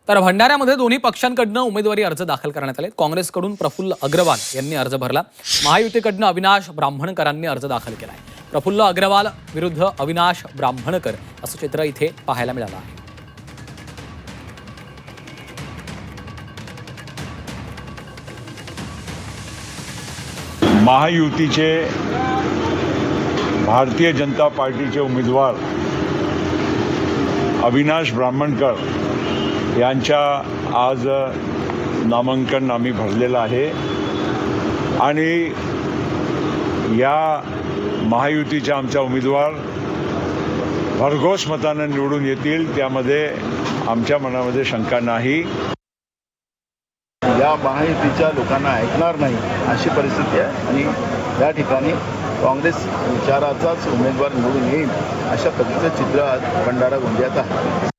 तर भंडाऱ्यामध्ये दोन्ही पक्षांकडनं उमेदवारी अर्ज दाखल करण्यात आले। काँग्रेसकडून प्रफुल्ल अग्रवाल यांनी अर्ज भरला। महायुतीकडनं अविनाश ब्राह्मणकरांनी अर्ज दाखल केलाय। प्रफुल्ल अग्रवाल विरुद्ध अविनाश ब्राह्मणकर असं चित्र इथे पाहायला मिळालं आहे। महायुतीचे भारतीय जनता पार्टीचे उमेदवार अविनाश ब्राह्मणकर यांच्या आज नामांकन आम्ही भरलेलं आहे आणि या महायुतीच्या आमचा उमेदवार भरघोस मताने निवडून येतील, त्यामध्ये आमच्या मनामध्ये शंका नाही। या महायुतीच्या लोकांना ऐकणार नाही अशी परिस्थिती आहे आणि या ठिकाणी काँग्रेस विचाराचाच उमेदवार निवडून येईल अशा पद्धतीचं चित्र आज भंडारा गोंदियात आहे।